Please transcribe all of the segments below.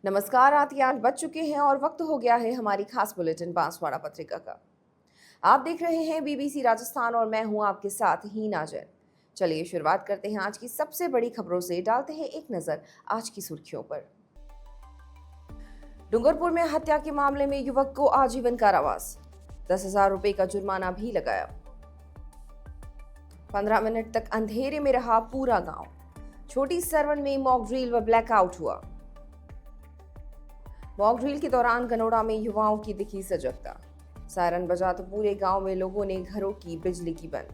नमस्कार। रात के 8 बज चुके हैं और वक्त हो गया है हमारी खास बुलेटिन बांसवाड़ा पत्रिका का। आप देख रहे हैं बीबीसी राजस्थान और मैं हूं आपके साथ हीना जैन। चलिए शुरुआत करते हैं आज की सबसे बड़ी खबरों से। डालते हैं एक नजर आज की सुर्खियों पर। डूंगरपुर में हत्या के मामले में युवक को आजीवन कारावास, 10,000 रुपए का जुर्माना भी लगाया। 15 मिनट तक अंधेरे में रहा पूरा गांव। छोटी सरवन में मॉक ड्रिल व ब्लैकआउट हुआ। मॉक ड्रिल के दौरान गनोड़ा में युवाओं की दिखी सजगता। सायरन बजा तो पूरे गांव में लोगों ने घरों की बिजली की बंद।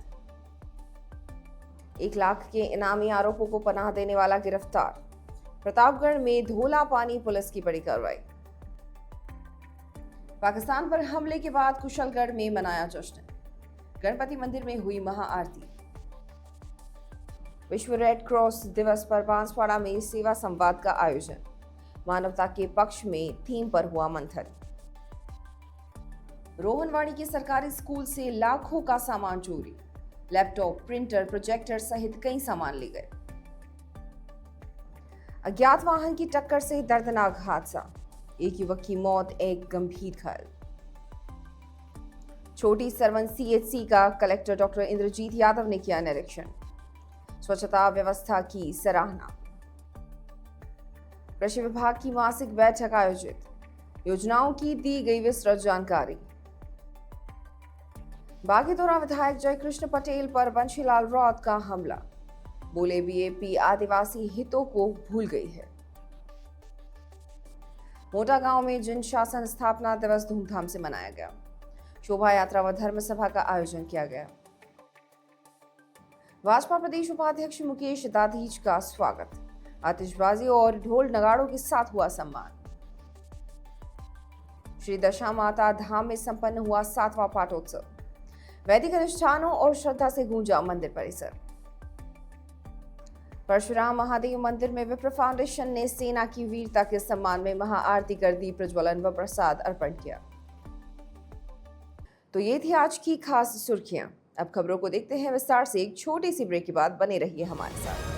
1 लाख के इनामी आरोपों को पनाह देने वाला गिरफ्तार। प्रतापगढ़ में धोला पानी पुलिस की बड़ी कार्रवाई। पाकिस्तान पर हमले के बाद कुशलगढ़ में मनाया जश्न। गणपति मंदिर में हुई महाआरती। विश्व रेड क्रॉस दिवस पर बांसवाड़ा में सेवा संवाद का आयोजन। मानवता के पक्ष में थीम पर हुआ मंथन। रोहनवाड़ी के सरकारी स्कूल से लाखों का सामान चोरी। लैपटॉप, प्रिंटर, प्रोजेक्टर सहित कई सामान ले गए। अज्ञात वाहन की टक्कर से दर्दनाक हादसा, 1 युवक की मौत, 1 गंभीर घायल। छोटी सरवन सीएचसी का कलेक्टर डॉक्टर इंद्रजीत यादव ने किया निरीक्षण। स्वच्छता व्यवस्था की सराहना। कृषि विभाग की मासिक बैठक आयोजित। योजनाओं की दी गई विस्तृत जानकारी। बागीतोरा विधायक जयकृष्ण पटेल पर बंशीलाल रॉत का हमला। बोले बीएपी आदिवासी हितों को भूल गई है। मोटा गांव में जिन शासन स्थापना दिवस धूमधाम से मनाया गया। शोभा यात्रा व धर्म सभा का आयोजन किया गया। भाजपा प्रदेश उपाध्यक्ष मुकेश दाधीच का स्वागत। आतिशबाजी और ढोल नगाड़ों के साथ हुआ सम्मान। श्री दशा माता धाम में संपन्न हुआ 7वां पाटोत्सव। वैदिक अनुष्ठानों और श्रद्धा से गूंजा मंदिर परिसर। परशुराम महादेव मंदिर में विप्र फाउंडेशन ने सेना की वीरता के सम्मान में महाआरती कर दी प्रज्वलन व प्रसाद अर्पण किया। तो ये थी आज की खास सुर्खियां। अब खबरों को देखते हैं विस्तार से। एक छोटी सी ब्रेक के बाद बने रहिए हमारे साथ।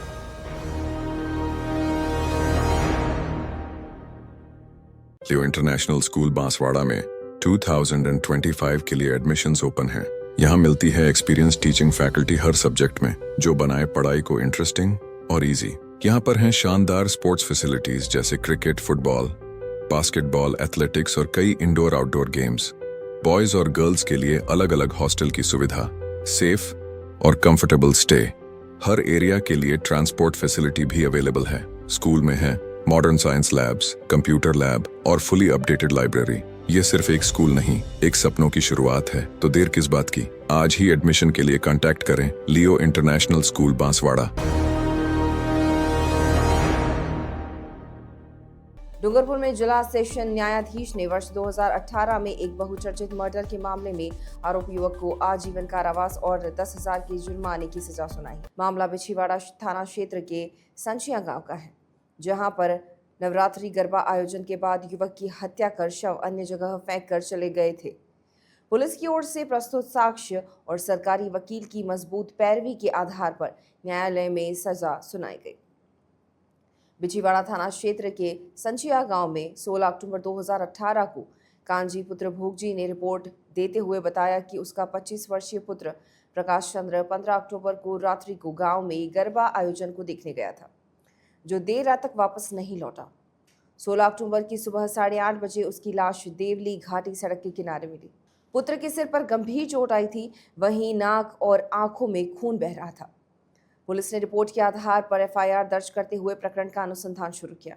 लियो इंटरनेशनल स्कूल बांसवाड़ा में 2025 के लिए एडमिशन्स ओपन हैं। यहाँ मिलती है एक्सपीरियंस टीचिंग फैकल्टी हर सब्जेक्ट में, जो बनाए पढ़ाई को इंटरेस्टिंग और इजी। यहाँ पर हैं शानदार स्पोर्ट्स फैसिलिटीज जैसे क्रिकेट, फुटबॉल, बास्केटबॉल, एथलेटिक्स और कई इंडोर आउटडोर गेम्स। बॉयज और गर्ल्स के लिए अलग अलग हॉस्टल की सुविधा, सेफ और कंफर्टेबल स्टे। हर एरिया के लिए ट्रांसपोर्ट फैसिलिटी भी अवेलेबल है। स्कूल में है modern science labs, computer lab और फुली अपडेटेड लाइब्रेरी। ये सिर्फ एक स्कूल नहीं, एक सपनों की शुरुआत है। तो देर किस बात की, आज ही एडमिशन के लिए कांटेक्ट करें लियो इंटरनेशनल स्कूल बांसवाड़ा। डूंगरपुर में जिला सेशन न्यायाधीश ने वर्ष 2018 में एक बहुचर्चित मर्डर के मामले में आरोपी युवक को आजीवन कारावास और 10,000 के जुर्माने की सजा सुनाई। मामला बिछीवाड़ा थाना क्षेत्र के संचिया गांव का है, जहां पर नवरात्रि गरबा आयोजन के बाद युवक की हत्या कर शव अन्य जगह फेंक कर चले गए थे। पुलिस की ओर से प्रस्तुत साक्ष्य और सरकारी वकील की मजबूत पैरवी के आधार पर न्यायालय में सजा सुनाई गई। बिछीवाड़ा थाना क्षेत्र के संचिया गांव में 16 अक्टूबर 2018 को कांजी पुत्र भोगजी ने रिपोर्ट देते हुए बताया कि उसका 25 वर्षीय पुत्र प्रकाश चंद्र 15 अक्टूबर को रात्रि को गांव में गरबा आयोजन को देखने गया था, जो देर रात तक वापस नहीं लौटा। 16 अक्टूबर की सुबह 8:30 बजे उसकी लाश देवली घाटी सड़क के किनारे मिली। पुत्र के सिर पर गंभीर चोट आई थी, वहीं नाक और आंखों में खून बह रहा था। पुलिस ने रिपोर्ट के आधार पर एफआईआर दर्ज करते हुए प्रकरण का अनुसंधान शुरू किया,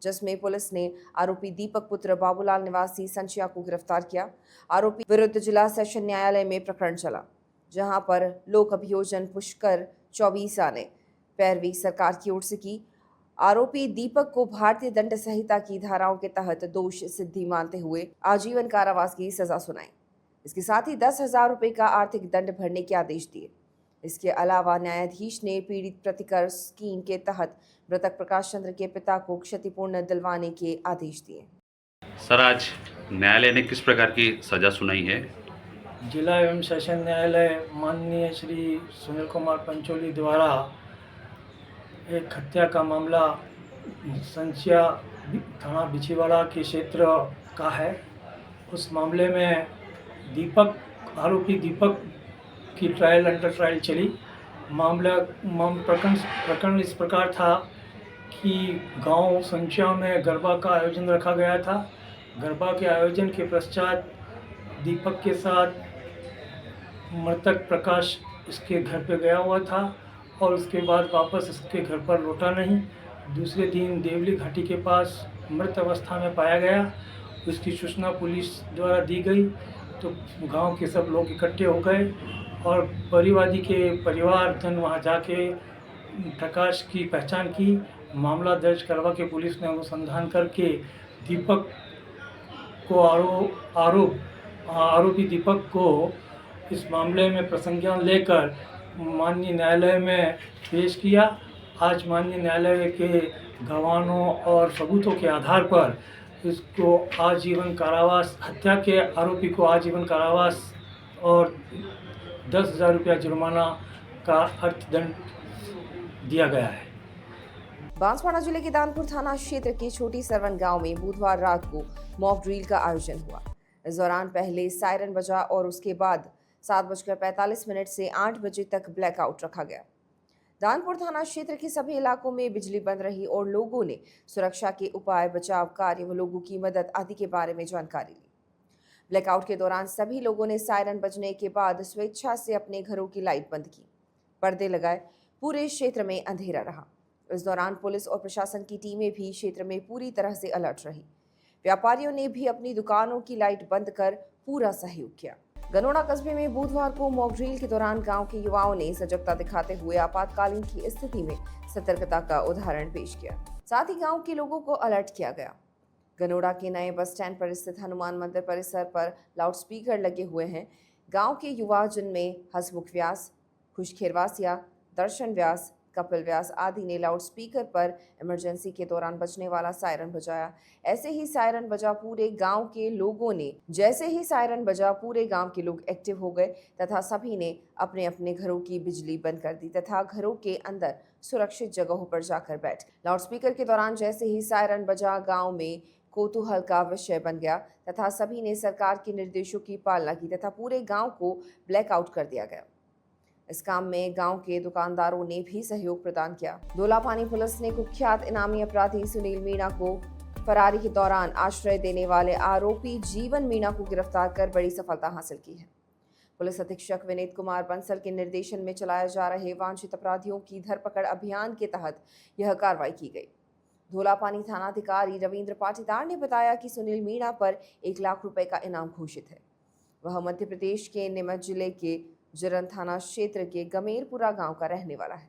जिसमें पुलिस ने आरोपी दीपक पुत्र बाबूलाल निवासी संचिया को गिरफ्तार किया। आरोपी विरुद्ध जिला सेशन न्यायालय में प्रकरण चला, जहां पर लोक अभियोजन पुष्कर 24 ने पैरवी सरकार की ओर से की। आरोपी दीपक को भारतीय दंड संहिता की धाराओं के तहत दोष सिद्धि मानते हुए आजीवन कारावास की सजा सुनाई। इसके साथ ही 10,000 रुपए का आर्थिक दंड भरने के आदेश दिए। इसके अलावा न्यायाधीश ने पीड़ित प्रतिकर स्कीम के तहत मृतक प्रकाश चंद्र के पिता को क्षतिपूर्ण दिलवाने के आदेश दिए। सर, आज न्यायालय ने किस प्रकार की सजा सुनाई है? जिला एवं सेशन न्यायालय माननीय श्री सुनील कुमार पंचोली द्वारा एक हत्या का मामला संचिया थाना बिछीवाड़ा के क्षेत्र का है। उस मामले में आरोपी दीपक की ट्रायल अंडर ट्रायल चली। प्रकरण इस प्रकार था कि गांव संचिया में गरबा का आयोजन रखा गया था। गरबा के आयोजन के पश्चात दीपक के साथ मृतक प्रकाश इसके घर पे गया हुआ था और उसके बाद वापस इसके घर पर लौटा नहीं। दूसरे दिन देवली घाटी के पास मृत अवस्था में पाया गया। उसकी सूचना पुलिस द्वारा दी गई तो गांव के सब लोग इकट्ठे हो गए और परिवादी के परिवारजन वहां जाके प्रकाश की पहचान की। मामला दर्ज करवा के पुलिस ने अनुसंधान करके दीपक को आरोपी दीपक को इस मामले में प्रसंज्ञान लेकर माननीय न्यायालय में पेश किया। आज माननीय न्यायालय के गवाहों और सबूतों के आधार पर इसको आजीवन कारावास, हत्या के आरोपी को आजीवन कारावास और 10,000 रुपया जुर्माना का अर्थदंड दिया गया है। बांसवाड़ा जिले के दानपुर थाना क्षेत्र के छोटी सरवन गांव में बुधवार रात को मॉक ड्रिल का आयोजन हुआ। इस दौरान पहले सायरन बजा और उसके बाद 7:45 से 8 बजे तक ब्लैकआउट रखा गया। दानपुर थाना क्षेत्र के सभी इलाकों में बिजली बंद रही और लोगों ने सुरक्षा के उपाय, बचाव कार्य व लोगों की मदद आदि के बारे में जानकारी ली। ब्लैकआउट के दौरान सभी लोगों ने सायरन बजने के बाद स्वेच्छा से अपने घरों की लाइट बंद की, पर्दे लगाए। पूरे क्षेत्र में अंधेरा रहा। इस दौरान पुलिस और प्रशासन की टीमें भी क्षेत्र में पूरी तरह से अलर्ट रही। व्यापारियों ने भी अपनी दुकानों की लाइट बंद कर पूरा सहयोग किया। गनोड़ा कस्बे में बुधवार को मॉक ड्रिल के दौरान गांव के युवाओं ने सजगता दिखाते हुए आपातकालीन की स्थिति में सतर्कता का उदाहरण पेश किया। साथ ही गांव के लोगों को अलर्ट किया गया। गनोड़ा के नए बस स्टैंड पर स्थित हनुमान मंदिर परिसर पर लाउडस्पीकर लगे हुए हैं। गांव के युवा जिनमें हसमुख व्यास, खुशखेर वासिया, दर्शन व्यास, कपिल व्यास आदि ने लाउडस्पीकर पर इमरजेंसी के दौरान बजने वाला सायरन बजाया। ऐसे ही सायरन बजा पूरे गांव के लोगों ने जैसे ही सायरन बजा पूरे गांव के लोग एक्टिव हो गए तथा सभी ने अपने अपने घरों की बिजली बंद कर दी तथा घरों के अंदर सुरक्षित जगहों पर जाकर बैठ गए। लाउडस्पीकर के दौरान जैसे ही सायरन बजा गाँव में कौतूहल का विषय बन गया तथा सभी ने सरकार के निर्देशों की पालना की तथा पूरे गाँव को ब्लैकआउट कर दिया गया। इस काम में गांव के दुकानदारों ने भी सहयोग प्रदान किया। धोलापानी पुलिस ने कुख्यात इनामी अपराधी सुनील मीणा को फरारी के दौरान आश्रय देने वाले आरोपी जीवन मीणा को गिरफ्तार कर बड़ी सफलता हासिल की है। पुलिस अधीक्षक विनीत कुमार बंसल के निर्देशन में चलाए जा रहे वांछित अपराधियों की धरपकड़ अभियान के तहत यह कार्रवाई की गई। धोलापानी थानाधिकारी रविंद्र पाटीदार ने बताया कि सुनील मीणा पर 1 लाख रुपए का इनाम घोषित है। वह मध्य प्रदेश के नीमच जिले के जरन थाना क्षेत्र के गमेरपुरा गांव का रहने वाला है।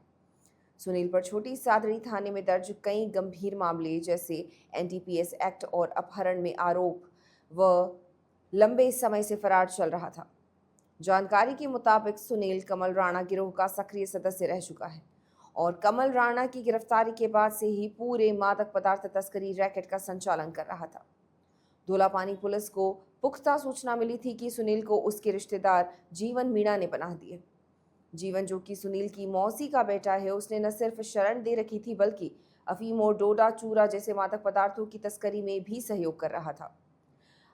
सुनील पर छोटी सादड़ी थाने में दर्ज कई गंभीर मामले जैसे NDPS एक्ट और अपहरण में आरोप व लंबे समय से फरार चल रहा था। जानकारी के मुताबिक सुनील कमल राणा गिरोह का सक्रिय सदस्य रह चुका है और कमल राणा की गिरफ्तारी के बाद से ही पूरे मादक पदार्थ तस्करी रैकेट का संचालन कर रहा था। धोलापानी पुलिस को पुख्ता सूचना मिली थी कि सुनील को उसके रिश्तेदार जीवन मीणा ने पनाह दी है। जीवन, जो कि सुनील की मौसी का बेटा है, उसने न सिर्फ शरण दे रखी थी बल्कि अफीम और डोडा चूरा जैसे मादक पदार्थों की तस्करी में भी सहयोग कर रहा था।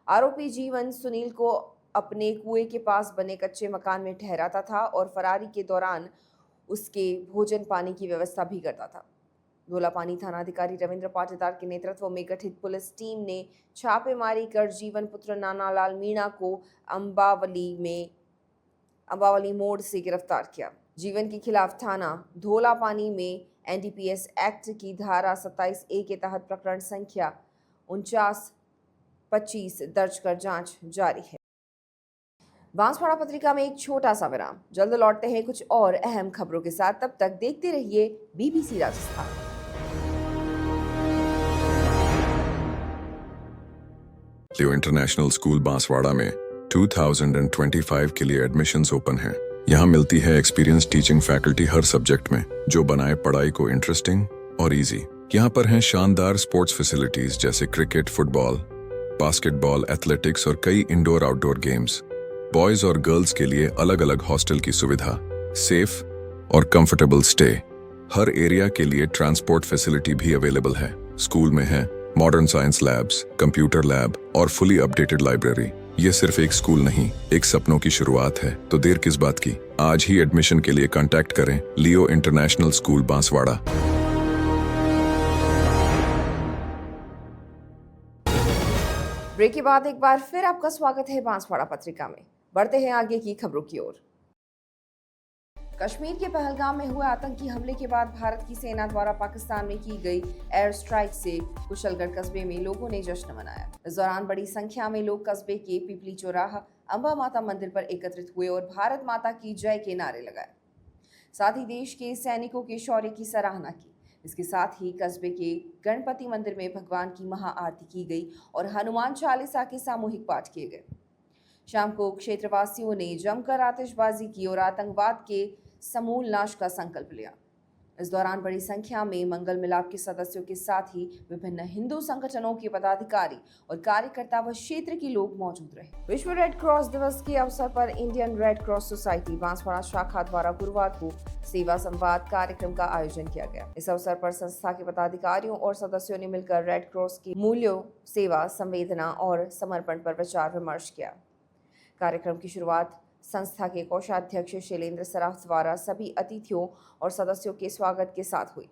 आरोपी जीवन सुनील को अपने कुएं के पास बने कच्चे मकान में ठहराता था और फरारी के दौरान उसके भोजन पानी की व्यवस्था भी करता था। धोलापानी थानाधिकारी रविंद्र पाटीदार के नेतृत्व में गठित पुलिस टीम ने छापेमारी कर जीवन पुत्र नानालाल मीणा को अंबावली मोड़ से गिरफ्तार किया। जीवन के खिलाफ थाना धोलापानी में NDPS एक्ट की धारा 27A के तहत प्रकरण संख्या 4925 दर्ज कर जांच जारी है। बांसवाड़ा पत्रिका में एक छोटा सा विराम। जल्द लौटते हैं कुछ और अहम खबरों के साथ। तब तक देखते रहिए BBC राजस्थान। लियो इंटरनेशनल स्कूल बांसवाड़ा में 2025 के लिए एडमिशन्स ओपन हैं। यहाँ मिलती है एक्सपीरियंस टीचिंग फैकल्टी हर सब्जेक्ट में, जो बनाए पढ़ाई को इंटरेस्टिंग और इजी। यहाँ पर हैं शानदार स्पोर्ट्स फैसिलिटीज जैसे क्रिकेट, फुटबॉल, बास्केटबॉल, एथलेटिक्स और कई इंडोर आउटडोर गेम्स। बॉयज और गर्ल्स के लिए अलग अलग हॉस्टल की सुविधा, सेफ और कंफर्टेबल स्टे। हर एरिया के लिए ट्रांसपोर्ट फैसिलिटी भी अवेलेबल है। स्कूल में है modern science labs, computer lab और फुली अपडेटेड लाइब्रेरी। ये सिर्फ एक स्कूल नहीं, एक सपनों की शुरुआत है। तो देर किस बात की, आज ही एडमिशन के लिए कांटेक्ट करें लियो इंटरनेशनल स्कूल बांसवाड़ा। ब्रेक के बाद एक बार फिर आपका स्वागत है बांसवाड़ा पत्रिका में। बढ़ते हैं आगे की खबरों की ओर। कश्मीर के पहलगाम में हुए आतंकी हमले के बाद भारत की सेना द्वारा पाकिस्तान में की गई एयर स्ट्राइक से कुशलगढ़ कस्बे में लोगों ने जश्न मनाया। इस दौरान बड़ी संख्या में लोग कस्बे के पिपली चौराहा अंबा माता मंदिर पर एकत्रित हुए और भारत माता की जय के नारे लगाए। साथ ही देश के सैनिकों के शौर्य की सराहना की। इसके साथ ही कस्बे के गणपति मंदिर में भगवान की महाआरती की गई और हनुमान चालीसा के सामूहिक पाठ किए गए। शाम को क्षेत्रवासियों ने जमकर आतिशबाजी की और आतंकवाद के समूल नाश का संकल्प लिया। इस दौरान बड़ी संख्या में मंगल मिलाप के सदस्यों के साथ ही विभिन्न हिंदू संगठनों के पदाधिकारी और कार्यकर्ता व क्षेत्र के लोग मौजूद रहे। विश्व रेड क्रॉस दिवस के अवसर पर Indian red cross society Banswara शाखा द्वारा गुरुवार को सेवा संवाद कार्यक्रम का आयोजन किया गया। इस अवसर पर संस्था के पदाधिकारियों और सदस्यों ने मिलकर रेड क्रॉस के मूल्यों, सेवा, संवेदना और समर्पण पर विचार विमर्श किया। कार्यक्रम की शुरुआत संस्था के कोषाध्यक्ष शैलेंद्र सराफ द्वारा सभी अतिथियों और सदस्यों के स्वागत के साथ हुई।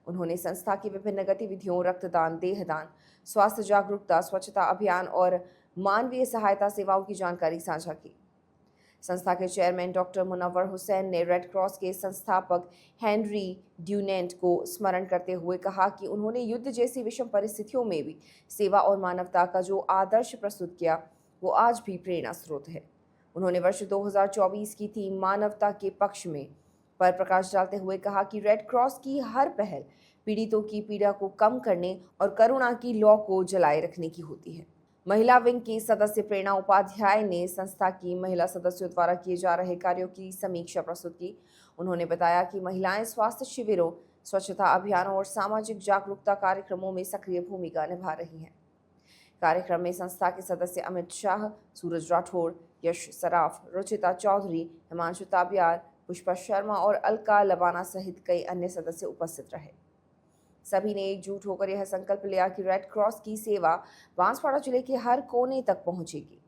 उन्होंने संस्था की विभिन्न गतिविधियों, रक्तदान, देहदान, स्वास्थ्य जागरूकता, स्वच्छता अभियान और मानवीय सहायता सेवाओं की जानकारी साझा की। संस्था के चेयरमैन डॉक्टर मुनव्वर हुसैन ने रेड क्रॉस के संस्थापक हेनरी ड्यूनेंट को स्मरण करते हुए कहा कि उन्होंने युद्ध जैसी विषम परिस्थितियों में भी सेवा और मानवता का जो आदर्श प्रस्तुत किया वो आज भी प्रेरणा स्रोत है। उन्होंने वर्ष 2024 की थीम मानवता के पक्ष में पर प्रकाश डालते हुए कहा कि रेड क्रॉस की हर पहल पीड़ितों की पीड़ा को कम करने और करुणा की लौ को जलाए रखने की होती है। महिला विंग की सदस्य प्रेरणा उपाध्याय ने संस्था की महिला सदस्यों द्वारा किए जा रहे कार्यों की समीक्षा प्रस्तुत की। उन्होंने बताया कि महिलाएं स्वास्थ्य शिविरों, स्वच्छता अभियानों और सामाजिक जागरूकता कार्यक्रमों में सक्रिय भूमिका निभा रही हैं। कार्यक्रम में संस्था के सदस्य अमित शाह, सूरज राठौड़, यश सराफ, रुचिता चौधरी, हिमांशु ताबियार, पुष्पा शर्मा और अलका लबाना सहित कई अन्य सदस्य उपस्थित रहे। सभी ने एकजुट होकर यह संकल्प लिया कि रेड क्रॉस की सेवा बांसवाड़ा जिले के हर कोने तक पहुंचेगी।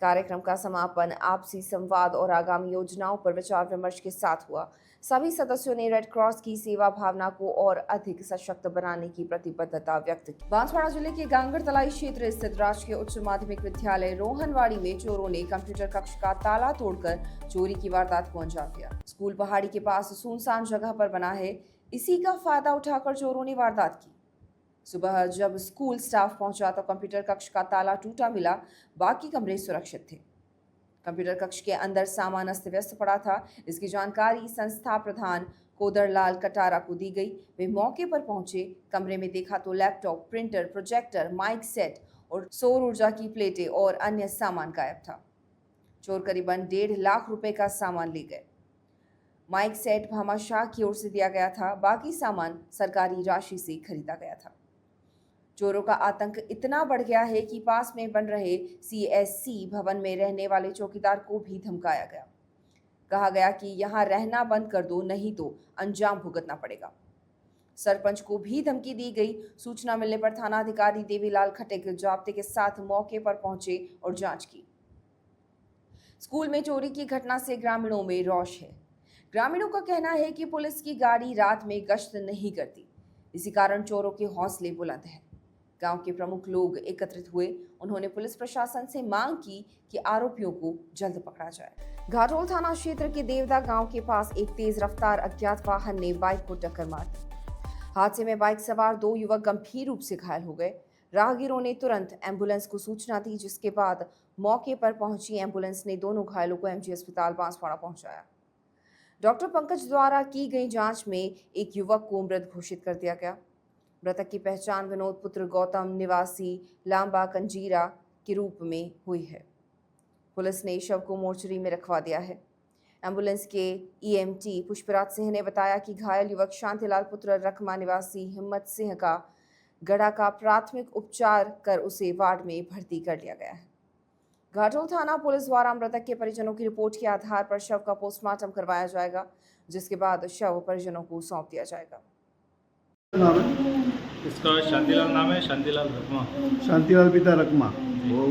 कार्यक्रम का समापन आपसी संवाद और आगामी योजनाओं पर विचार विमर्श के साथ हुआ। सभी सदस्यों ने रेड क्रॉस की सेवा भावना को और अधिक सशक्त बनाने की प्रतिबद्धता व्यक्त की। बांसवाड़ा जिले के गांगड़ तलाई क्षेत्र स्थित राजकीय उच्च माध्यमिक विद्यालय रोहनवाड़ी में चोरों ने कंप्यूटर कक्ष का ताला तोड़कर चोरी की वारदात को अंजाम दिया। स्कूल पहाड़ी के पास सुनसान जगह पर बना है, इसी का फायदा उठाकर चोरों ने वारदात की। सुबह जब स्कूल स्टाफ पहुंचा तो कंप्यूटर कक्ष का ताला टूटा मिला, बाकी कमरे सुरक्षित थे। कंप्यूटर कक्ष के अंदर सामान अस्त व्यस्त पड़ा था। इसकी जानकारी संस्था प्रधान कोदरलाल कटारा को दी गई। वे मौके पर पहुंचे, कमरे में देखा तो laptop, printer, projector, mic set और सौर ऊर्जा की प्लेटें और अन्य सामान गायब था। चोर करीबन 1.5 लाख रुपए का सामान ले गए। माइक सेट भामाशाह की ओर से दिया गया था, बाकी सामान सरकारी राशि से खरीदा गया था। चोरों का आतंक इतना बढ़ गया है कि पास में बन रहे CSC भवन में रहने वाले चौकीदार को भी धमकाया गया। कहा गया कि यहाँ रहना बंद कर दो, नहीं तो अंजाम भुगतना पड़ेगा। सरपंच को भी धमकी दी गई। सूचना मिलने पर थाना अधिकारी देवीलाल खटिक जाब्ते के साथ मौके पर पहुंचे और जांच की। स्कूल में चोरी की घटना से ग्रामीणों में रोष है। ग्रामीणों का कहना है कि पुलिस की गाड़ी रात में गश्त नहीं करती, इसी कारण चोरों के हौसले बुलंद हैं। गांव के प्रमुख लोग एकत्रित हुए। उन्होंने पुलिस प्रशासन से मांग की कि आरोपियों को जल्द पकड़ा जाए। घाटोल थाना क्षेत्र के देवदा गांव के पास एक तेज रफ्तार अज्ञात वाहन ने बाइक को टक्कर मार दी। हादसे में बाइक सवार 2 युवक गंभीर रूप से घायल हो गए। राहगीरों ने तुरंत एम्बुलेंस को सूचना दी, जिसके बाद मौके पर पहुंची एम्बुलेंस ने दोनों घायलों को MG अस्पताल बांसवाड़ा पहुंचाया। डॉक्टर पंकज द्वारा की गई जांच में एक युवक को मृत घोषित कर दिया गया। मृतक की पहचान विनोद पुत्र गौतम निवासी लांबा कंजीरा के रूप में हुई है। पुलिस ने शव को मोर्चरी में रखवा दिया है। एम्बुलेंस के EMT पुष्पराज सिंह ने बताया कि घायल युवक शांतिलाल पुत्र रकमा निवासी हिम्मत सिंह का गड़ा का प्राथमिक उपचार कर उसे वार्ड में भर्ती कर लिया गया है। घाटोल थाना पुलिस द्वारा मृतक के परिजनों की रिपोर्ट के आधार पर शव का पोस्टमार्टम करवाया जाएगा, जिसके बाद शव परिजनों को सौंप दिया जाएगा। इसका शांतिलाल नाम है, शांतिलाल रकमा। शांतिलाल पिता रकमा। वो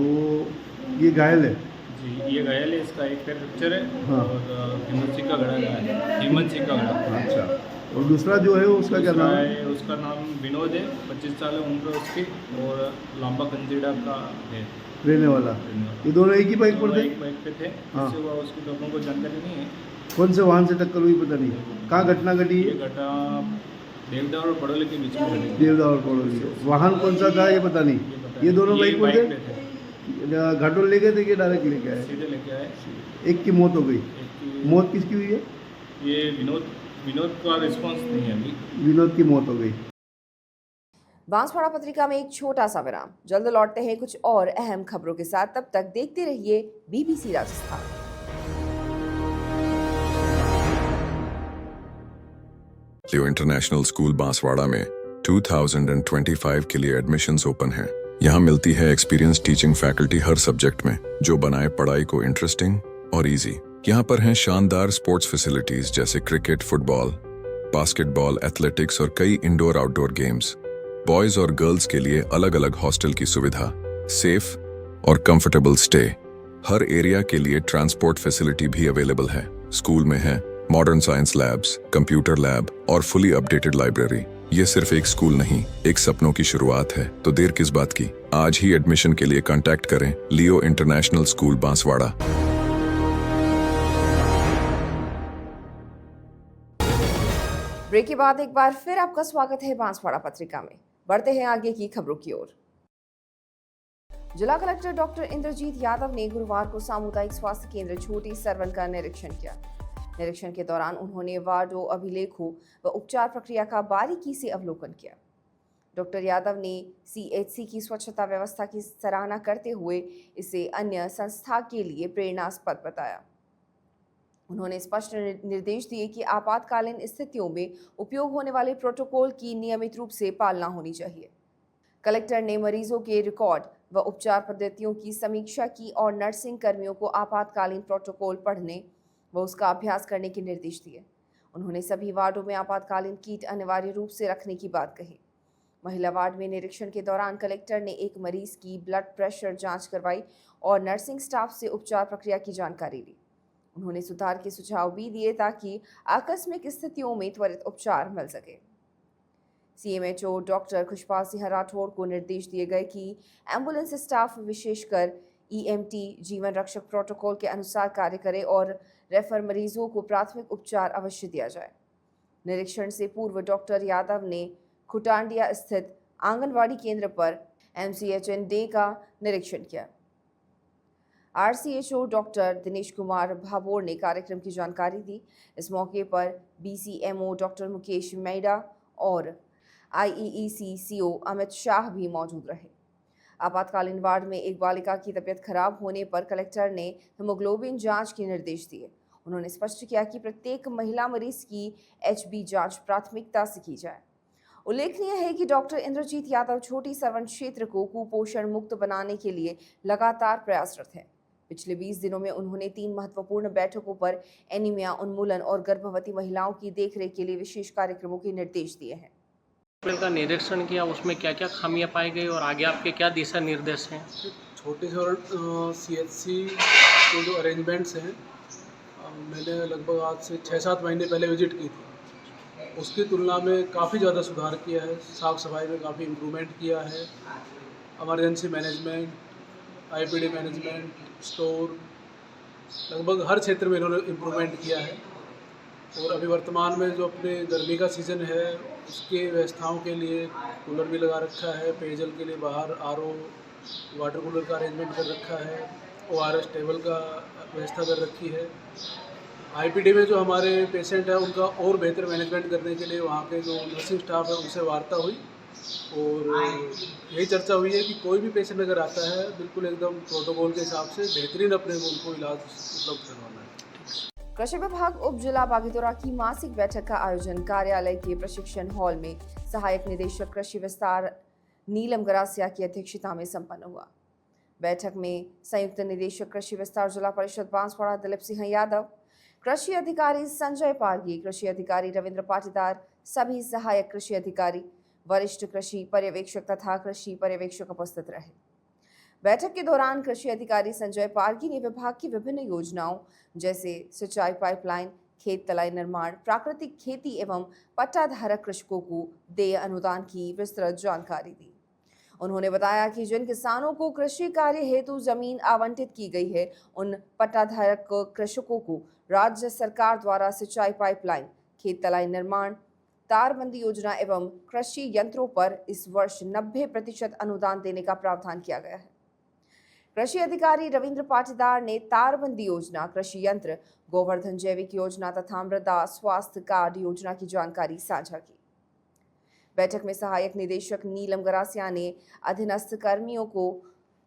ये घायल है। जी, ये घायल है, इसका एक पैर फ्रैक्चर है। हाँ। और हेमंत सिंह का घड़ा है, हेमंत सिंह का घड़ा। अच्छा, और दूसरा जो है उसका क्या नाम है? उसका नाम विनोद है, 25 साल है उम्र उसकी, और लांबा कंजीड़ा का है रहने वाला। ये दोनों एक ही बाइक पर थे? एक बाइक पे थे। हाँ। इससे हुआ उसकी दोनों को जानकारी नहीं है। कौन से वाहन से टक्कर हुई पता नहीं। कहाँ घटना घटी ये है? घटना देवदा और बड़ोले के बीच में घटी। देवदा और पड़ोली। वाहन कौन सा था ये पता नहीं। ये दोनों बाइक पर थे? घाटोल ले गए थे कि डायरेक्ट लेके आए? सीधे लेके आए। एक की मौत हो गई। एक की मौत किसकी हुई है? ये विनोद का रिस्पांस नहीं है अभी। विनोद की मौत हो गई। बांसवाड़ा पत्रिका में एक छोटा सा विराम। जल्द लौटते हैं कुछ और अहम खबरों के साथ। तब तक देखते रहिए BBC राजस्थान। लियो इंटरनेशनल स्कूल बांसवाड़ा में 2025 के लिए एडमिशन्स ओपन हैं। यहाँ मिलती है एक्सपीरियंस टीचिंग फैकल्टी हर सब्जेक्ट में, जो बनाए पढ़ाई को इंटरेस्टिंग और इजी। यहाँ पर हैं शानदार स्पोर्ट्स फैसिलिटीज जैसे क्रिकेट, फुटबॉल, बास्केटबॉल, एथलेटिक्स और कई इंडोर आउटडोर गेम्स। बॉयज और गर्ल्स के लिए अलग अलग हॉस्टल की सुविधा, सेफ और कंफर्टेबल स्टे। हर एरिया के लिए ट्रांसपोर्ट फैसिलिटी भी अवेलेबल है। स्कूल में है modern science labs, computer lab और फुली अपडेटेड लाइब्रेरी। ये सिर्फ एक स्कूल नहीं, एक सपनों की शुरुआत है। तो देर किस बात की, आज ही एडमिशन के लिए कांटेक्ट करें लियो इंटरनेशनल स्कूल बांसवाड़ा। ब्रेक के बाद एक बार फिर आपका स्वागत है बांसवाड़ा पत्रिका में। बढ़ते हैं आगे की खबरों की ओर। जिला कलेक्टर डॉक्टर इंद्रजीत यादव ने गुरुवार को सामुदायिक स्वास्थ्य केंद्र छोटी सरवन का निरीक्षण किया। निरीक्षण के दौरान उन्होंने वार्डों, अभिलेखों व उपचार प्रक्रिया का बारीकी से अवलोकन किया। डॉक्टर यादव ने CHC की स्वच्छता व्यवस्था की सराहना करते हुए इसे अन्य संस्था के लिए प्रेरणास्पद बताया। उन्होंने स्पष्ट निर्देश दिए कि आपातकालीन स्थितियों में उपयोग होने वाले प्रोटोकॉल की नियमित रूप से पालना होनी चाहिए। कलेक्टर ने मरीजों के रिकॉर्ड व उपचार पद्धतियों की समीक्षा की और नर्सिंग कर्मियों को आपातकालीन प्रोटोकॉल पढ़ने व उसका अभ्यास करने के निर्देश दिए। उन्होंने सभी वार्डों में आपातकालीन किट अनिवार्य रूप से रखने की बात कही। महिला वार्ड में निरीक्षण के दौरान कलेक्टर ने एक मरीज की ब्लड प्रेशर जांच करवाई और नर्सिंग स्टाफ से उपचार प्रक्रिया की जानकारी ली। उन्होंने सुधार के सुझाव भी दिए ताकि आकस्मिक स्थितियों में त्वरित उपचार मिल सके। CMHO डॉक्टर खुशपाल सिंह राठौड़ को निर्देश दिए गए कि एम्बुलेंस स्टाफ विशेषकर EMT जीवन रक्षक प्रोटोकॉल के अनुसार कार्य करे और रेफर मरीजों को प्राथमिक उपचार अवश्य दिया जाए। निरीक्षण से पूर्व डॉक्टर यादव ने खुटांडिया स्थित आंगनवाड़ी केंद्र पर MCHN डे का निरीक्षण किया। RCHO डॉक्टर दिनेश कुमार भाभोर ने कार्यक्रम की जानकारी दी। इस मौके पर BCMO डॉक्टर मुकेश मैडा और IEEC CO अमित शाह भी मौजूद रहे। आपातकालीन वार्ड में एक बालिका की तबीयत खराब होने पर कलेक्टर ने हीमोग्लोबिन जांच के निर्देश दिए। उन्होंने स्पष्ट किया कि प्रत्येक महिला मरीज की HB जांच प्राथमिकता से की जाए। उल्लेखनीय है कि डॉक्टर इंद्रजीत यादव छोटी सरवन क्षेत्र को कुपोषण मुक्त बनाने के लिए लगातार प्रयासरत हैं। पिछले 20 दिनों में उन्होंने 3 महत्वपूर्ण बैठकों पर एनीमिया उन्मूलन और गर्भवती महिलाओं की देखरेख के लिए विशेष कार्यक्रमों के निर्देश दिए हैं। हॉस्पिटल का निरीक्षण किया, उसमें क्या क्या खामियां पाई गई और आगे आपके क्या दिशा निर्देश हैं? छोटी सरवन CHC के जो अरेंजमेंट्स हैं, मैंने लगभग आज से 6-7 महीने पहले विजिट की थी। उसकी तुलना में काफ़ी ज़्यादा सुधार किया है। साफ़ सफाई में काफ़ी इम्प्रूवमेंट किया है। Emergency management, IPD management, store, लगभग हर क्षेत्र में इन्होंने इम्प्रूवमेंट किया है। और अभी वर्तमान में जो अपने गर्मी का सीज़न है, उसकी व्यवस्थाओं के लिए कूलर भी लगा रखा है। पेयजल के लिए बाहर RO वाटर कूलर का अरेंजमेंट कर रखा है। ORS टेबल का व्यवस्था कर रखी है। IPD में जो हमारे पेशेंट हैं, उनका और बेहतर मैनेजमेंट करने के लिए वहाँ के जो नर्सिंग स्टाफ है उनसे वार्ता हुई और यही चर्चा हुई है कि कोई भी पेशेंट अगर आता है, बिल्कुल एकदम प्रोटोकॉल के हिसाब से बेहतरीन अपने को उनको इलाज उपलब्ध करवाना है। कृषि विभाग उप जिला बागीदोरा की मासिक बैठक का आयोजन कार्यालय के प्रशिक्षण हॉल में सहायक निदेशक कृषि विस्तार नीलम गरासिया की अध्यक्षता में संपन्न हुआ। बैठक में संयुक्त निदेशक कृषि विस्तार जिला परिषद बांसवाड़ा दिलीप सिंह यादव, कृषि अधिकारी संजय पारगी, कृषि अधिकारी रविंद्र पाटीदार, सभी सहायक कृषि अधिकारी वरिष्ठ कृषि पर्यवेक्षक तथा कृषि पर्यवेक्षक उपस्थित रहे। बैठक के दौरान कृषि अधिकारी संजय पारगी ने विभाग की विभिन्न योजनाओं जैसे सिंचाई पाइपलाइन, खेत तलाई निर्माण, प्राकृतिक खेती एवं पट्टाधारक कृषकों को देय अनुदान की विस्तृत जानकारी दी। उन्होंने बताया कि जिन किसानों को कृषि कार्य हेतु जमीन आवंटित की गई है, उन पट्टाधारक कृषकों को राज्य सरकार द्वारा सिंचाई पाइपलाइन, खेत तलाई निर्माण, तारबंदी योजना एवं कृषि यंत्रों पर इस वर्ष 90% अनुदान देने का प्रावधान किया गया है। कृषि अधिकारी रविंद्र पाटीदार ने तारबंदी योजना, कृषि यंत्र, गोवर्धन जैविक योजना तथा मृदा स्वास्थ्य कार्ड योजना की जानकारी साझा की। बैठक में सहायक निदेशक नीलम गरासिया ने अधीनस्थ कर्मियों को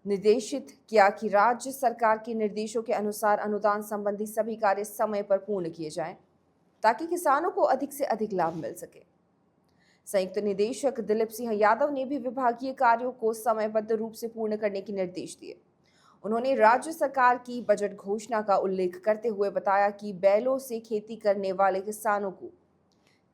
निर्देशित किया कि राज्य सरकार के निर्देशों के अनुसार अनुदान संबंधी सभी कार्य समय पर पूर्ण किए जाएं, ताकि किसानों को अधिक से अधिक लाभ मिल सके। संयुक्त निदेशक दिलीप सिंह यादव ने भी विभागीय कार्यों को समयबद्ध रूप से पूर्ण करने के निर्देश दिए। उन्होंने राज्य सरकार की बजट घोषणा का उल्लेख करते हुए बताया कि बैलों से खेती करने वाले किसानों को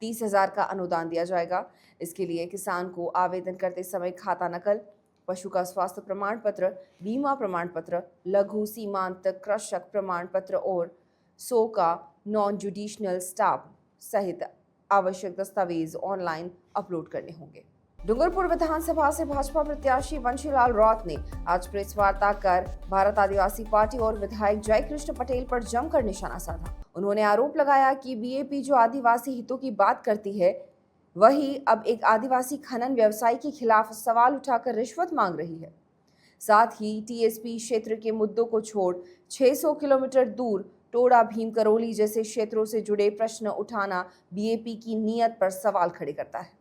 30,000 का अनुदान दिया जाएगा। इसके लिए किसान को आवेदन करते समय खाता नकल, पशु का स्वास्थ्य प्रमाण पत्र, बीमा प्रमाण पत्र, लघु सीमांत कृषक प्रमाण पत्र और 100 का नॉन जुडिशनल स्टाफ सहित आवश्यक दस्तावेज ऑनलाइन अपलोड करने होंगे। डूंगरपुर विधानसभा से भाजपा प्रत्याशी बंशीलाल रौत ने आज प्रेस वार्ता कर भारत आदिवासी पार्टी और विधायक जयकृष्ण पटेल पर जमकर निशाना साधा। उन्होंने आरोप लगाया कि बीएपी जो आदिवासी हितों की बात करती है, वही अब एक आदिवासी खनन व्यवसायी के खिलाफ सवाल उठाकर रिश्वत मांग रही है। साथ ही टीएसपी क्षेत्र के मुद्दों को छोड़ 600 किलोमीटर दूर टोडा भीम करौली जैसे क्षेत्रों से जुड़े प्रश्न उठाना बीएपी की नीयत पर सवाल खड़े करता है।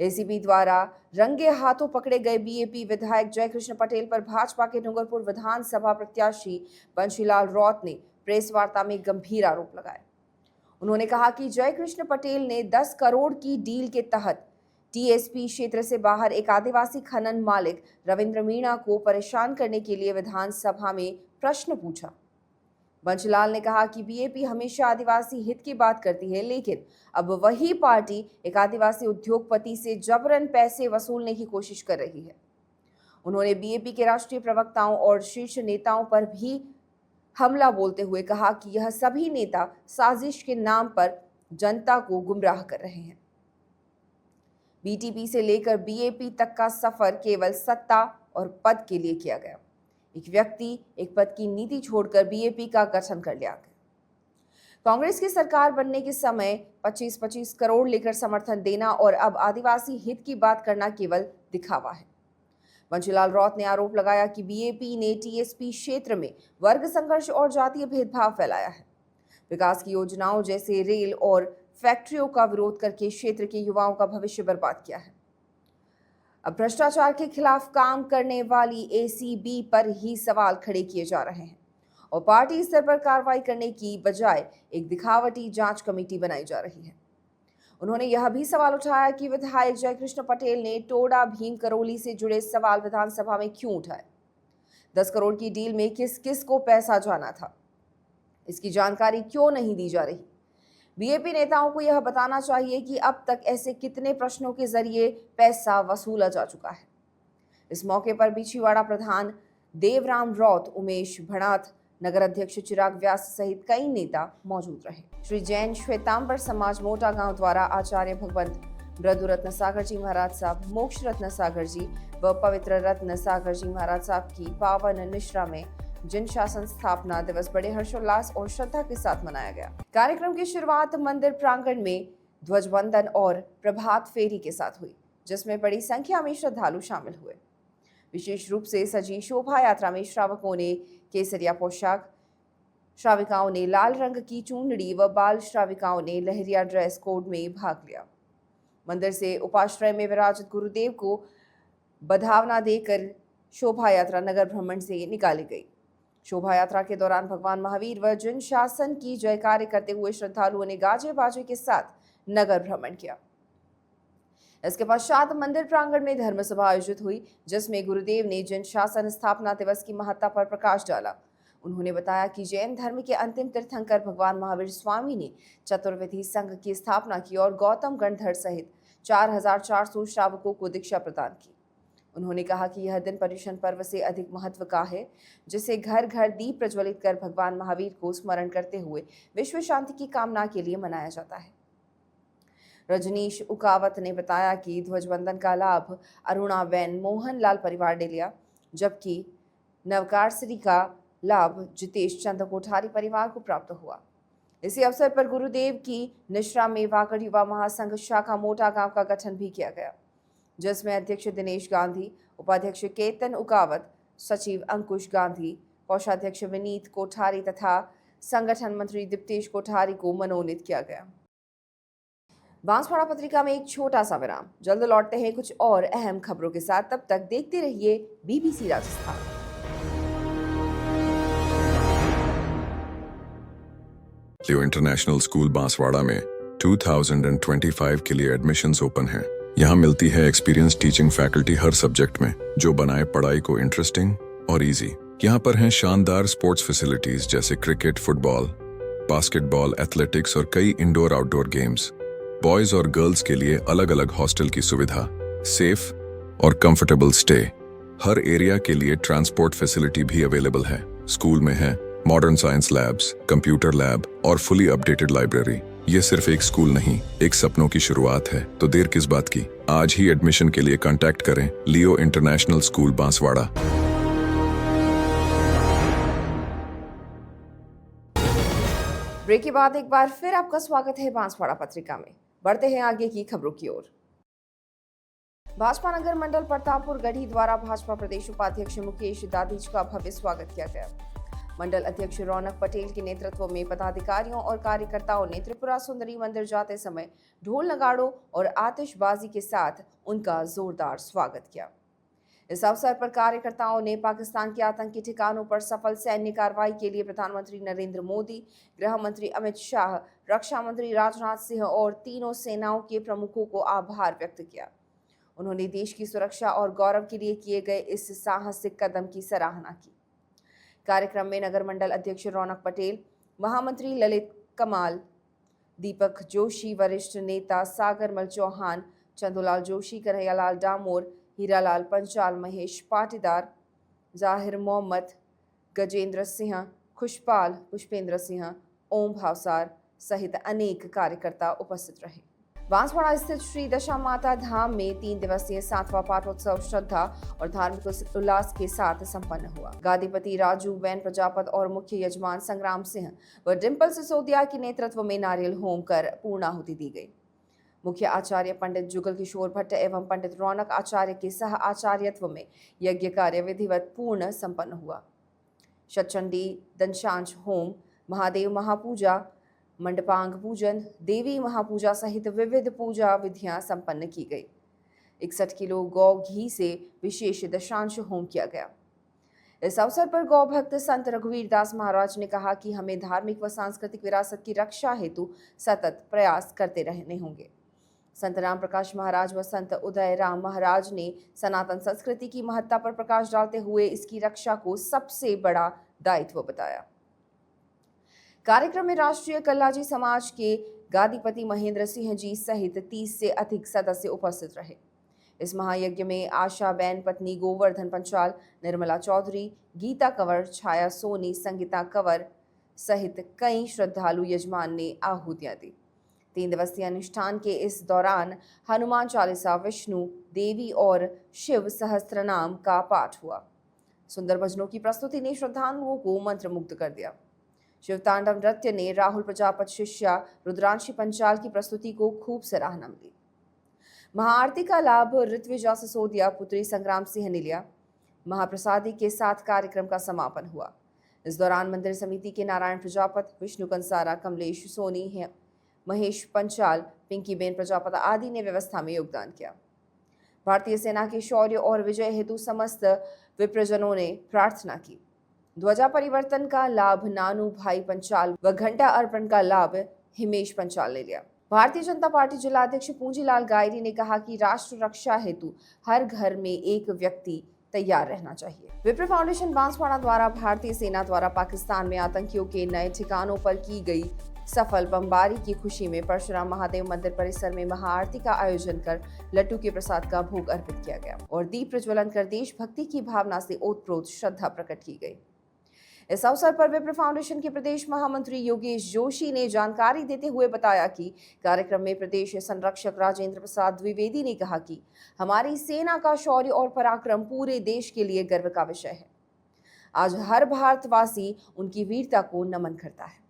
एसीबी द्वारा रंगे हाथों पकड़े गए बीएपी विधायक जयकृष्ण पटेल पर भाजपा के डूंगरपुर विधानसभा प्रत्याशी बंशीलाल रौत ने प्रेस वार्ता में गंभीर आरोप लगाए। उन्होंने कहा कि जयकृष्ण पटेल ने 10 करोड़ की डील के तहत टीएसपी क्षेत्र से बाहर एक आदिवासी खनन मालिक रविंद्र मीणा को परेशान करने के लिए विधानसभा में प्रश्न पूछा। बंशीलाल ने कहा कि बीएपी हमेशा आदिवासी हित की बात करती है, लेकिन अब वही पार्टी एक आदिवासी उद्योगपति से जबरन पैसे वसूलने की कोशिश कर रही है। उन्होंने बीएपी के राष्ट्रीय प्रवक्ताओं और शीर्ष नेताओं पर भी हमला बोलते हुए कहा कि यह सभी नेता साजिश के नाम पर जनता को गुमराह कर रहे हैं। बीटीपी से लेकर बीएपी तक का सफर केवल सत्ता और पद के लिए किया गया। एक व्यक्ति एक पद की नीति छोड़कर बीएपी का गठन कर लिया गया। कांग्रेस की सरकार बनने के समय 25-25 करोड़ लेकर समर्थन देना और अब आदिवासी हित की बात करना केवल दिखावा है। बंशीलाल रौत ने आरोप लगाया कि बीएपी ने टीएसपी क्षेत्र में वर्ग संघर्ष और जातीय भेदभाव फैलाया है। विकास की योजनाओं जैसे रेल और फैक्ट्रियों का विरोध करके क्षेत्र के युवाओं का भविष्य बर्बाद किया है। अब भ्रष्टाचार के खिलाफ काम करने वाली एसीबी पर ही सवाल खड़े किए जा रहे हैं और पार्टी स्तर पर कार्रवाई करने की बजाय एक दिखावटी जांच कमेटी बनाई जा रही है। उन्होंने यह भी सवाल उठाया कि विधायक जयकृष्ण पटेल ने टोडा भीम करौली से जुड़े सवाल विधानसभा में क्यों उठाए। 10 करोड़ की डील में किस किस को पैसा जाना था, इसकी जानकारी क्यों नहीं दी जा रही। बीएपी नेताओं को यह बताना चाहिए कि अब तक ऐसे कितने प्रश्नों के जरिए पैसा वसूला जा चुका है। इस मौके पर बिछीवाड़ा प्रधान देवराम रौत, उमेश भड़ात, नगर अध्यक्ष चिराग व्यास सहित कई नेता मौजूद रहे। श्री जैन श्वेतांबर समाज मोटा गांव द्वारा आचार्य भगवंत ब्रदु रत्न सागर जी महाराज साहब, मोक्ष रत्न सागर जी व पवित्र रत्न सागर जी महाराज साहब की पावन निश्रा में जिन शासन स्थापना दिवस बड़े हर्षोल्लास और श्रद्धा के साथ मनाया गया। कार्यक्रम की शुरुआत मंदिर प्रांगण में ध्वजवंदन और प्रभात फेरी के साथ हुई, जिसमें बड़ी संख्या में श्रद्धालु शामिल हुए। विशेष रूप से सजी शोभा यात्रा में श्रावकों ने केसरिया पोशाक, श्राविकाओं ने लाल रंग की चूंदड़ी व बाल श्राविकाओं ने लहरिया ड्रेस कोड में भाग लिया। मंदिर से उपाश्रय में विराजित गुरुदेव को बधावना देकर शोभा यात्रा नगर भ्रमण से निकाली गई। शोभा यात्रा के दौरान भगवान महावीर व जिन शासन की जयकारे करते हुए श्रद्धालुओं ने गाजे बाजे के साथ नगर भ्रमण किया। इसके पश्चात मंदिर प्रांगण में धर्म सभा आयोजित हुई, जिसमें गुरुदेव ने जिन शासन स्थापना दिवस की महत्ता पर प्रकाश डाला। उन्होंने बताया कि जैन धर्म के अंतिम तीर्थंकर भगवान महावीर स्वामी ने चतुर्विधि संघ की स्थापना की और गौतम गणधर सहित 4,400 श्रावकों को दीक्षा प्रदान की। उन्होंने कहा कि यह दिन पर्युषण पर्व से अधिक महत्व का है, जिसे घर घर दीप प्रज्वलित कर भगवान महावीर को स्मरण करते हुए विश्व शांति की कामना के लिए मनाया जाता है। रजनीश उकावत ने बताया कि ध्वजवंदन का लाभ अरुणाबेन मोहनलाल परिवार ने लिया, जबकि नवकारसरी का लाभ जितेश चंद्र कोठारी परिवार को प्राप्त हुआ। इसी अवसर पर गुरुदेव की निश्रा में वाकड़ युवा महासंघ शाखा मोटा गांव का गठन भी किया गया, जिसमें अध्यक्ष दिनेश गांधी, उपाध्यक्ष केतन उकावत, सचिव अंकुश गांधी, कोषाध्यक्ष विनीत कोठारी तथा संगठन मंत्री दीप्तेश कोठारी को मनोनीत किया गया। बांसवाड़ा पत्रिका में एक छोटा सा विराम, जल्द लौटते हैं कुछ और अहम खबरों के साथ। तब तक देखते रहिए BBC राजस्थान। लियो इंटरनेशनल स्कूल बांसवाड़ा में 2025 के लिए एडमिशन्स ओपन हैं। यहाँ मिलती है एक्सपीरियंस टीचिंग फैकल्टी हर सब्जेक्ट में, जो बनाए पढ़ाई को इंटरेस्टिंग और इजी। यहाँ पर हैं शानदार स्पोर्ट्स फैसिलिटीज जैसे क्रिकेट, फुटबॉल, बास्केटबॉल, एथलेटिक्स और कई इंडोर आउटडोर गेम्स। बॉयज और गर्ल्स के लिए अलग अलग हॉस्टल की सुविधा, सेफ और कंफर्टेबल स्टे। हर एरिया के लिए ट्रांसपोर्ट फैसिलिटी भी अवेलेबल है। स्कूल में है modern science labs, computer lab और फुली अपडेटेड लाइब्रेरी। ये सिर्फ एक स्कूल नहीं, एक सपनों की शुरुआत है। तो देर किस बात की, आज ही एडमिशन के लिए कांटेक्ट करें लियो इंटरनेशनल स्कूल बांसवाड़ा। ब्रेक के बाद एक बार फिर आपका स्वागत है बांसवाड़ा पत्रिका में। बढ़ते हैं आगे की खबरों की ओर। भाजपा नगर मंडल प्रतापपुर गढ़ी द्वारा भाजपा प्रदेश उपाध्यक्ष मुकेश दादीज का भव्य स्वागत किया गया। मंडल अध्यक्ष रौनक पटेल के नेतृत्व में पदाधिकारियों और कार्यकर्ताओं ने त्रिपुरा सुंदरी मंदिर जाते समय ढोल नगाड़ों और आतिशबाजी के साथ उनका जोरदार स्वागत किया। इस अवसर पर कार्यकर्ताओं ने पाकिस्तान के आतंकी ठिकानों पर सफल सैन्य कार्रवाई के लिए प्रधानमंत्री नरेंद्र मोदी, गृह मंत्री अमित शाह, रक्षा मंत्री राजनाथ सिंह और तीनों सेनाओं के प्रमुखों को आभार व्यक्त किया। उन्होंने देश की सुरक्षा और गौरव के लिए किए गए इस साहसिक कदम की सराहना की। कार्यक्रम में नगर मंडल अध्यक्ष रौनक पटेल, महामंत्री ललित कमाल, दीपक जोशी, वरिष्ठ नेता सागर मल चौहान, चंदूलाल जोशी, कन्हैयालाल डामोर, हीरालाल पंचाल, महेश पाटीदार, जाहिर मोहम्मद, गजेंद्र सिंह, खुशपाल, पुष्पेंद्र सिंह, ओम भावसार सहित अनेक कार्यकर्ता उपस्थित रहे। बांसवाड़ा स्थित श्री दशा माता धाम में 3 दिवसीय 7वां पाठोत्सव श्रद्धा और धार्मिक उल्लास के साथ संपन्न हुआ। गादीपति राजू वैन प्रजापत और मुख्य यजमान संग्राम सिंह व डिम्पल सिसोदिया के नेतृत्व में नारियल होम कर पूर्णाहुति दी गई। मुख्य आचार्य पंडित जुगल किशोर भट्ट एवं पंडित रौनक आचार्य के सह आचार्यत्व में यज्ञ कार्य विधिवत पूर्ण संपन्न हुआ। शतचंडी दंशांश होम, महादेव महापूजा, मंडपांग पूजन, देवी महापूजा सहित विविध पूजा विधियां संपन्न की गई। 61 किलो गौ घी से विशेष दशांश होम किया गया। इस अवसर पर गौ भक्त संत रघुवीर दास महाराज ने कहा कि हमें धार्मिक व सांस्कृतिक विरासत की रक्षा हेतु सतत प्रयास करते रहने होंगे। संत राम प्रकाश महाराज व संत उदय राम महाराज ने सनातन संस्कृति की महत्ता पर प्रकाश डालते हुए इसकी रक्षा को सबसे बड़ा दायित्व बताया। कार्यक्रम में राष्ट्रीय कल्लाजी समाज के गादीपति महेंद्र सिंह जी सहित 30 से अधिक सदस्य उपस्थित रहे। इस महायज्ञ में आशा बैन पत्नी गोवर्धन पंचाल, निर्मला चौधरी, गीता कंवर, छाया सोनी, संगीता कंवर सहित कई श्रद्धालु यजमान ने आहुतियां दी। 3 दिवसीय अनुष्ठान के इस दौरान हनुमान चालीसा, विष्णु, देवी और शिव सहस्त्रनाम का पाठ हुआ। सुंदर भजनों की प्रस्तुति ने श्रद्धालुओं को मंत्रमुग्ध कर दिया। शिवतांडव नृत्य ने राहुल प्रजापत शिष्या रुद्रांशी पंचाल की प्रस्तुति को खूब सराहना मिली। महाआरती का लाभ ऋत्विजा सिसोदिया पुत्री संग्राम सिंह ने लिया। महाप्रसादी के साथ कार्यक्रम का समापन हुआ। इस दौरान मंदिर समिति के नारायण प्रजापत, विष्णु कंसारा, कमलेश सोनी, महेश पंचाल, पिंकी बेन प्रजापत आदि ने व्यवस्था में योगदान किया। भारतीय सेना के शौर्य और विजय हेतु समस्त विप्रजनों ने प्रार्थना की। ध्वजा परिवर्तन का लाभ नानू भाई पंचाल व घंटा अर्पण का लाभ हिमेश पंचाल ने लिया। भारतीय जनता पार्टी जिलाध्यक्ष पूंजीलाल गायरी ने कहा कि राष्ट्र रक्षा हेतु हर घर में एक व्यक्ति तैयार रहना चाहिए। विप्र फाउंडेशन बांसवाड़ा द्वारा भारतीय सेना द्वारा पाकिस्तान में आतंकियों के नए ठिकानों पर की गई सफल बमबारी की खुशी में परशुराम महादेव मंदिर परिसर में महाआरती का आयोजन कर लड्डू के प्रसाद का भोग अर्पित किया गया और दीप प्रज्वलन कर देशभक्ति की भावना से ओतप्रोत श्रद्धा प्रकट की गई। इस अवसर पर विप्र फाउंडेशन के प्रदेश महामंत्री योगेश जोशी ने जानकारी देते हुए बताया कि कार्यक्रम में प्रदेश संरक्षक राजेंद्र प्रसाद द्विवेदी ने कहा कि हमारी सेना का शौर्य और पराक्रम पूरे देश के लिए गर्व का विषय है। आज हर भारतवासी उनकी वीरता को नमन करता है।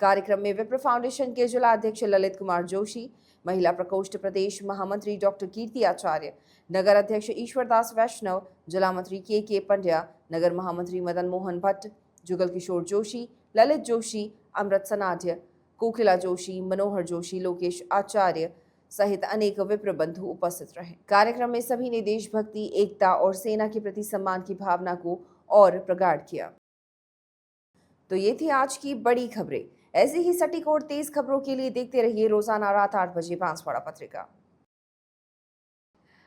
कार्यक्रम में विप्र फाउंडेशन के जिला अध्यक्ष ललित कुमार जोशी, महिला प्रकोष्ठ प्रदेश महामंत्री डॉक्टर कीर्ति आचार्य, नगर अध्यक्ष ईश्वरदास वैष्णव, जिला मंत्री के पंड्या, नगर महामंत्री मदन मोहन भट्ट, जुगल किशोर जोशी, ललित जोशी, अमृत सनाढ्य, कोकिला जोशी, मनोहर जोशी, लोकेश आचार्य सहित अनेक विप्र बंधु उपस्थित रहे। कार्यक्रम में सभी ने देशभक्ति, एकता और सेना के प्रति सम्मान की भावना को और प्रगाढ़ किया। तो ये थी आज की बड़ी खबरें। ऐसी ही सटीक और तेज खबरों के लिए देखते रहिए रोजाना रात 8 बजे बांसवाड़ा पत्रिका।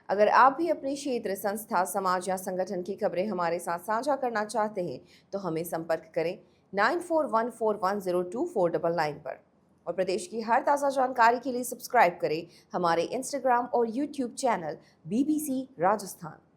अगर आप भी अपने क्षेत्र, संस्था, समाज या संगठन की खबरें हमारे साथ साझा करना चाहते हैं तो हमें संपर्क करें 9414102499 पर और प्रदेश की हर ताज़ा जानकारी के लिए सब्सक्राइब करें हमारे इंस्टाग्राम और यूट्यूब चैनल BBC राजस्थान।